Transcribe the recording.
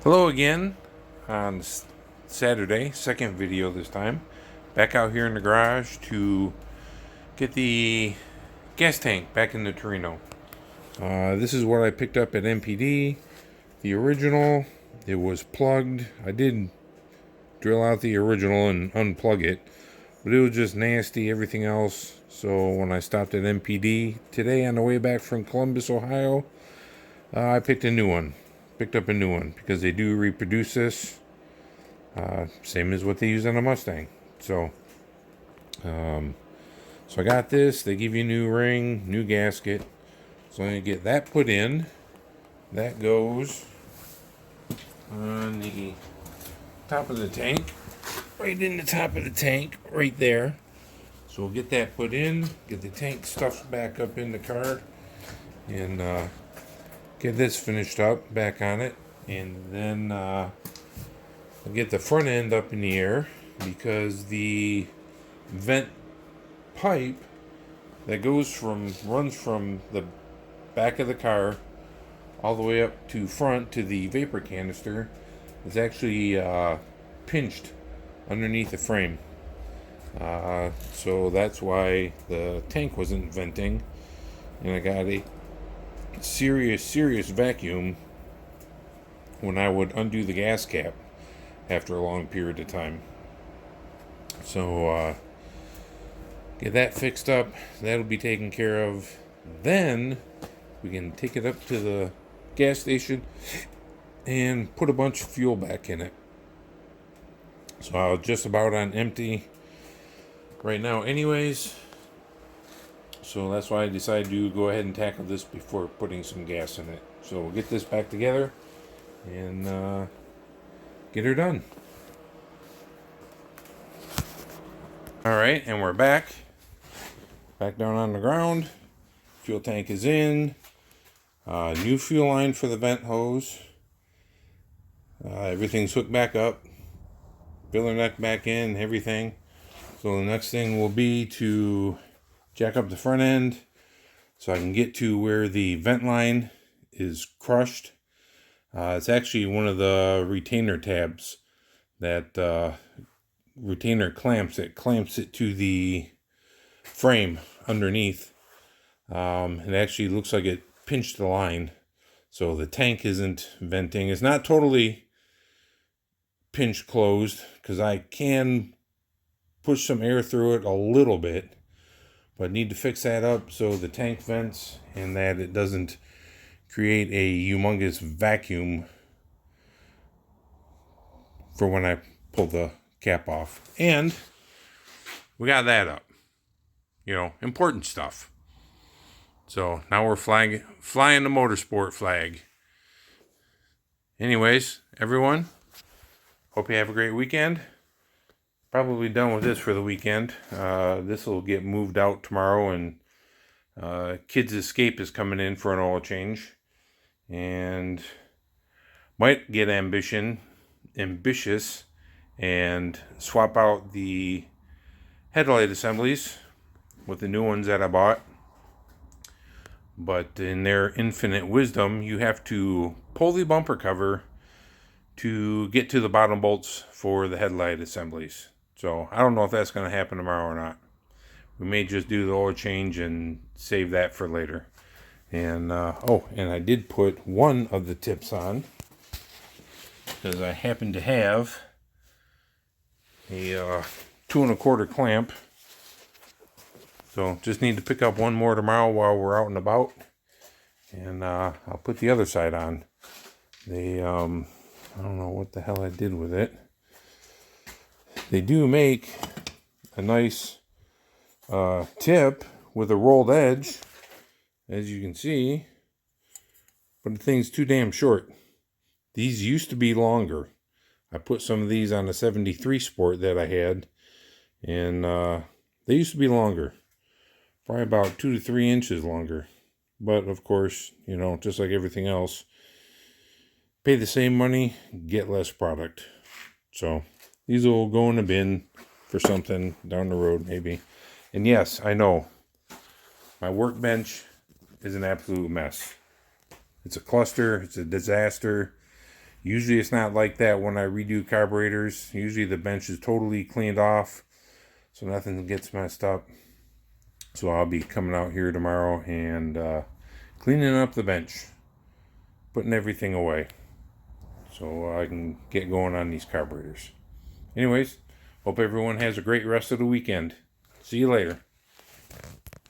Hello again on Saturday, second video this time. Back out here in the garage to get the gas tank back in the Torino. This is what I picked up at MPD. The original, it was plugged. I did drill out the original and unplug it, but it was just nasty, everything else. So when I stopped at MPD today on the way back from Columbus, Ohio, I picked a new one. Picked up a new one because they do reproduce this. Same as what they use on a Mustang. So I got this. They give you a new ring, new gasket. So I'm going to get that put in. That goes on the top of the tank. Right in the top of the tank, right there. So we'll get that put in, get the tank stuffed back up in the car, and get this finished up back on it. And then I'll get the front end up in the air because the vent pipe that runs from the back of the car all the way up to front to the vapor canister is actually pinched underneath the frame. So that's why the tank wasn't venting, and I got a serious vacuum when I would undo the gas cap after a long period of time. So get that fixed up. That'll be taken care of. Then we can take it up to the gas station and put a bunch of fuel back in it. So I was just about on empty right now anyways. So that's why I decided to go ahead and tackle this before putting some gas in it. So we'll get this back together and get her done. Alright, and we're back. Back down on the ground. Fuel tank is in. New fuel line for the vent hose. Everything's hooked back up. Filler neck back in, everything. So the next thing will be to jack up the front end so I can get to where the vent line is crushed. It's actually one of the retainer tabs, that retainer clamps. It clamps it to the frame underneath. It actually looks like it pinched the line. So the tank isn't venting. It's not totally pinch closed because I can push some air through it a little bit, but need to fix that up so the tank vents and that it doesn't create a humongous vacuum for when I pull the cap off. And we got that up. Important stuff. So now we're flying the motorsport flag. Anyways, everyone, hope you have a great weekend. Probably done with this for the weekend. This will get moved out tomorrow, and Kids Escape is coming in for an oil change, and might get ambitious, and swap out the headlight assemblies with the new ones that I bought. But in their infinite wisdom, you have to pull the bumper cover to get to the bottom bolts for the headlight assemblies. So I don't know if that's going to happen tomorrow or not. We may just do the oil change and save that for later. And and I did put one of the tips on because I happen to have a 2 1/4 clamp. So just need to pick up one more tomorrow while we're out and about, and I'll put the other side on. They I don't know what the hell I did with it. They do make a nice tip with a rolled edge, as you can see, but the thing's too damn short. These used to be longer. I put some of these on a 73 Sport that I had, and they used to be longer. Probably about 2 to 3 inches longer. But of course, just like everything else, pay the same money, get less product. So these will go in a bin for something down the road maybe. And yes, I know, my workbench is an absolute mess. It's a cluster. It's a disaster. Usually it's not like that when I redo carburetors. Usually the bench is totally cleaned off, so nothing gets messed up. So I'll be coming out here tomorrow and cleaning up the bench, putting everything away, so I can get going on these carburetors. Anyways, hope everyone has a great rest of the weekend. See you later.